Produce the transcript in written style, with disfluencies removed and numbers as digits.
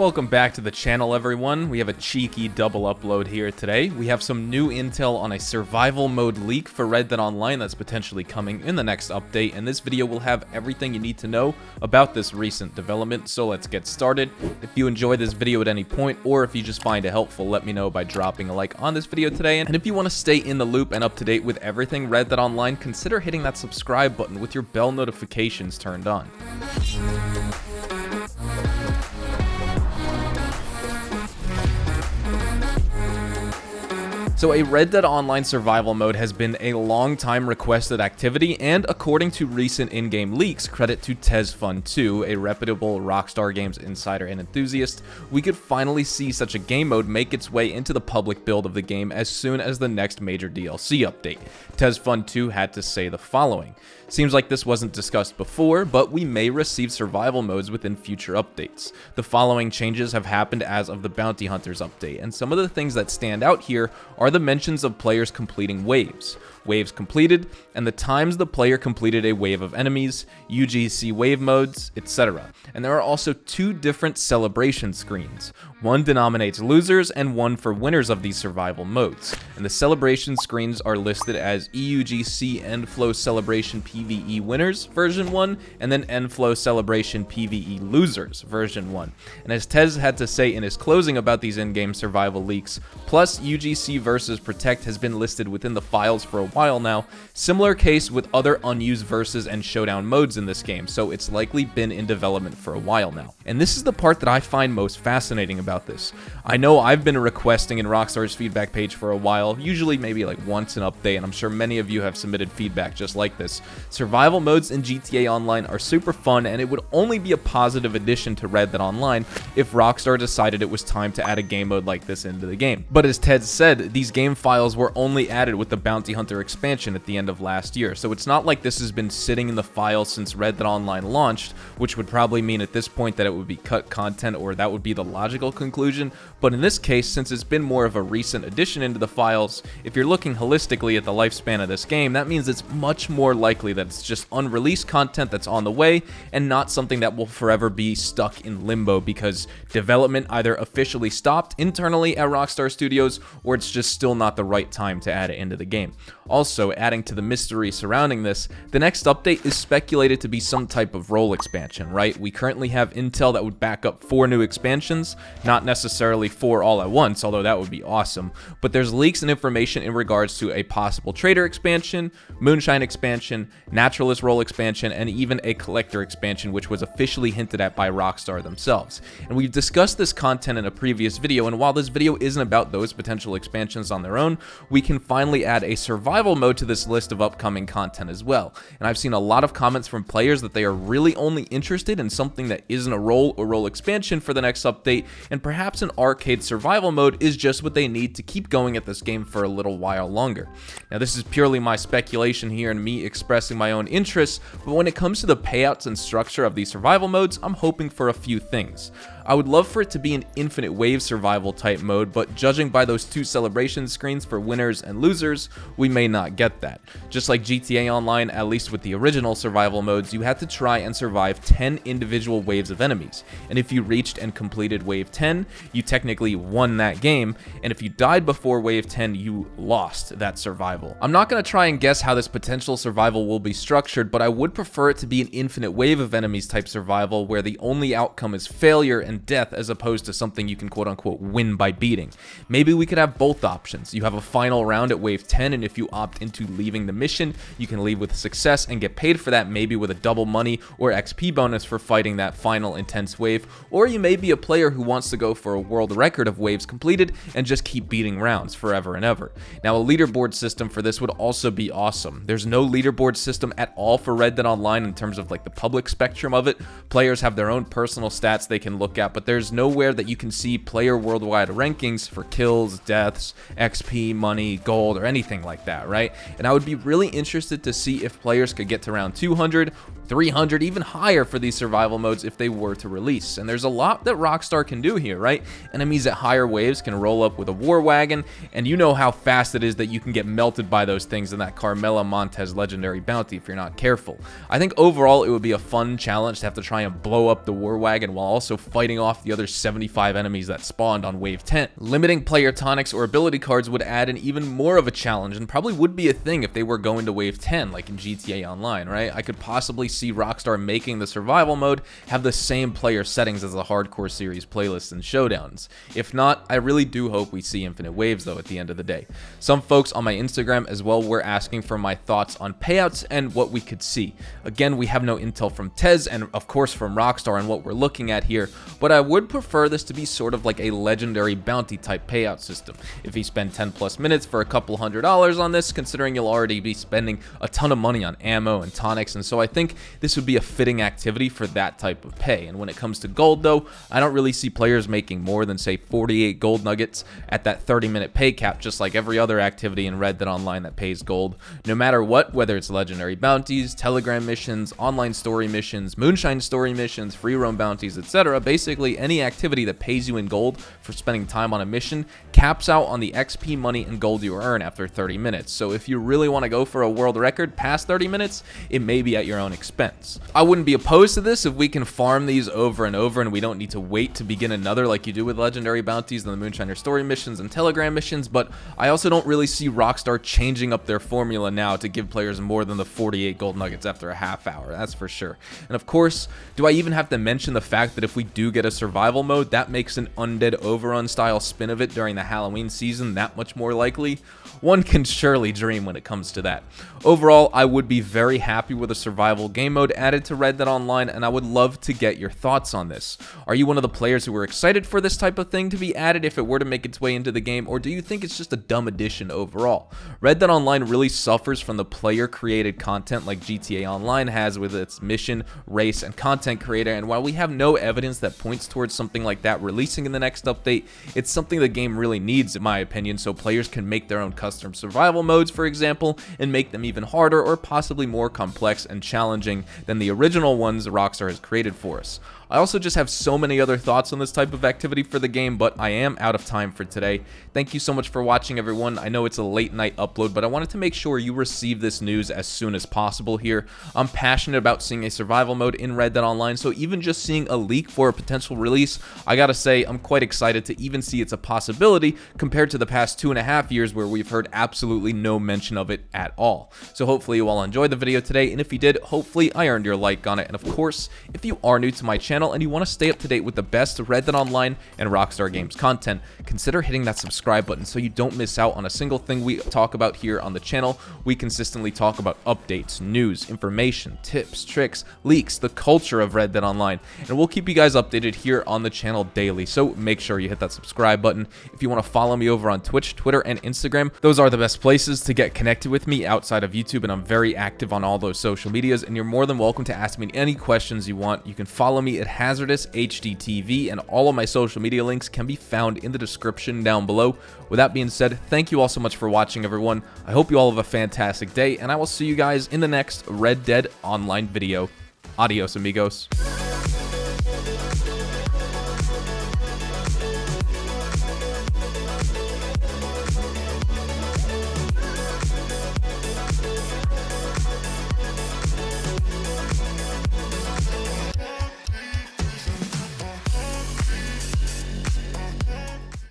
Welcome back to the channel, everyone. We have a cheeky double upload here today. We have some new intel on a survival mode leak for Red Dead Online that's potentially coming in the next update, and this video will have everything you need to know about this recent development, so let's get started. If you enjoy this video at any point, or if you just find it helpful, let me know by dropping a like on this video today, and if you want to stay in the loop and up to date with everything Red Dead Online, consider hitting that subscribe button with your bell notifications turned on. So a Red Dead Online survival mode has been a long time requested activity, and according to recent in-game leaks, credit to TezFun2, a reputable Rockstar Games insider and enthusiast, we could finally see such a game mode make its way into the public build of the game as soon as the next major DLC update. TezFun2 had to say the following: "Seems like this wasn't discussed before, but we may receive survival modes within future updates. The following changes have happened as of the Bounty Hunters update, and some of the things that stand out here are the mentions of players completing waves completed, and the times the player completed a wave of enemies, UGC wave modes, etc. And there are also two different celebration screens. One denominates losers and one for winners of these survival modes. And the celebration screens are listed as EUGC Endflow Celebration PvE Winners version 1 and then Endflow Celebration PvE Losers version 1. And as Tez had to say in his closing about these in-game survival leaks, plus UGC versus Protect has been listed within the files for a while now. Similar case with other unused versus and showdown modes in this game, so it's likely been in development for a while now. And this is the part that I find most fascinating about this. I know I've been requesting in Rockstar's feedback page for a while, usually maybe like once an update, and I'm sure many of you have submitted feedback just like this. Survival modes in GTA Online are super fun, and it would only be a positive addition to Red Dead Online if Rockstar decided it was time to add a game mode like this into the game. But as Ted said, these game files were only added with the Bounty Hunter expansion at the end of last year, so it's not like this has been sitting in the file since Red Dead Online launched, which would probably mean at this point that it would be cut content, or that would be the logical conclusion. But in this case, since it's been more of a recent addition into the files, if you're looking holistically at the lifespan of this game, that means it's much more likely that it's just unreleased content that's on the way and not something that will forever be stuck in limbo because development either officially stopped internally at Rockstar Studios or it's just still not the right time to add it into the game. Also, adding to the mystery surrounding this, the next update is speculated to be some type of role expansion, right? We currently have intel that would back up 4 new expansions, not necessarily 4 all at once, although that would be awesome, but there's leaks and information in regards to a possible trader expansion, moonshine expansion, naturalist role expansion, and even a collector expansion, which was officially hinted at by Rockstar themselves. And we've discussed this content in a previous video, and while this video isn't about those potential expansions on their own, we can finally add a survival mode to this list of upcoming content as well. And I've seen a lot of comments from players that they are really only interested in something that isn't a role or role expansion for the next update, and perhaps an arcade survival mode is just what they need to keep going at this game for a little while longer. Now, this is purely my speculation here and me expressing my own interests, but when it comes to the payouts and structure of these survival modes, I'm hoping for a few things. I would love for it to be an infinite wave survival type mode, but judging by those 2 celebration screens for winners and losers, we may not get that. Just like GTA Online, at least with the original survival modes, you had to try and survive 10 individual waves of enemies, and if you reached and completed wave 10, you technically won that game, and if you died before wave 10, you lost that survival. I'm not going to try and guess how this potential survival will be structured, but I would prefer it to be an infinite wave of enemies type survival where the only outcome is failure and death as opposed to something you can quote-unquote win by beating. Maybe we could have both options. You have a final round at wave 10, and if you opt into leaving the mission, you can leave with success and get paid for that, maybe with a double money or XP bonus for fighting that final intense wave, or you may be a player who wants to go for a world record of waves completed and just keep beating rounds forever and ever. Now, a leaderboard system for this would also be awesome. There's no leaderboard system at all for Red Dead Online in terms of like the public spectrum of it. Players have their own personal stats they can look at, but there's nowhere that you can see player worldwide rankings for kills, deaths, XP, money, gold, or anything like that, right? And I would be really interested to see if players could get to round 200, 300, even higher for these survival modes if they were to release. And there's a lot that Rockstar can do here, right? Enemies at higher waves can roll up with a war wagon, and you know how fast it is that you can get melted by those things in that Carmela Montez legendary bounty if you're not careful. I think overall it would be a fun challenge to have to try and blow up the war wagon while also fighting off the other 75 enemies that spawned on wave 10. Limiting player tonics or ability cards would add an even more of a challenge, and probably would be a thing if they were going to wave 10 like in GTA Online, right? I could possibly see Rockstar making the survival mode have the same player settings as the hardcore series playlists and showdowns. If not, I really do hope we see infinite waves though at the end of the day. Some folks on my Instagram as well were asking for my thoughts on payouts and what we could see. Again, we have no intel from Tez and of course from Rockstar on what we're looking at here, but I would prefer this to be sort of like a legendary bounty type payout system. If you spend 10 plus minutes for a couple $100s on this, considering you'll already be spending a ton of money on ammo and tonics, and so I think this would be a fitting activity for that type of pay. And when it comes to gold though, I don't really see players making more than say 48 gold nuggets at that 30-minute pay cap, just like every other activity in Red Dead Online that pays gold. No matter what, whether it's legendary bounties, telegram missions, online story missions, moonshine story missions, free roam bounties, etc., basically any activity that pays you in gold for spending time on a mission caps out on the XP, money, and gold you earn after 30 minutes. So if you really want to go for a world record past 30 minutes, it may be at your own expense. I wouldn't be opposed to this if we can farm these over and over and we don't need to wait to begin another like you do with legendary bounties and the moonshiner story missions and telegram missions, but I also don't really see Rockstar changing up their formula now to give players more than the 48 gold nuggets after a half hour, that's for sure. And of course, do I even have to mention the fact that if we do get a survival mode, that makes an Undead Overrun style spin of it during the Halloween season that much more likely? One can surely dream when it comes to that. Overall, I would be very happy with a survival game mode added to Red Dead Online, and I would love to get your thoughts on this. Are you one of the players who are excited for this type of thing to be added if it were to make its way into the game, or do you think it's just a dumb addition overall? Red Dead Online really suffers from the player-created content like GTA Online has with its mission, race, and content creator, and while we have no evidence that points towards something like that releasing in the next update, it's something the game really needs, in my opinion, so players can make their own custom survival modes, for example, and make them even harder or possibly more complex and challenging than the original ones Rockstar has created for us. I also just have so many other thoughts on this type of activity for the game, but I am out of time for today. Thank you so much for watching, everyone. I know it's a late night upload, but I wanted to make sure you receive this news as soon as possible here. I'm passionate about seeing a survival mode in Red Dead Online, so even just seeing a leak for a potential release, I gotta say, I'm quite excited to even see it's a possibility compared to the past 2.5 years where we've heard absolutely no mention of it at all. So hopefully you all enjoyed the video today, and if you did, hopefully I earned your like on it. And of course, if you are new to my channel and you want to stay up to date with the best Red Dead Online and Rockstar Games content, consider hitting that subscribe button so you don't miss out on a single thing we talk about here on the channel. We consistently talk about updates, news, information, tips, tricks, leaks, the culture of Red Dead Online, and we'll keep you guys updated here on the channel daily, so make sure you hit that subscribe button. If you want to follow me over on Twitch, Twitter, and Instagram, those are the best places to get connected with me outside of YouTube, and I'm very active on all those social medias, and you're more than welcome to ask me any questions you want. You can follow me at Hazardous HDTV, and all of my social media links can be found in the description down below. With that being said, thank you all so much for watching, everyone. I hope you all have a fantastic day, and I will see you guys in the next Red Dead Online video. Adios, amigos.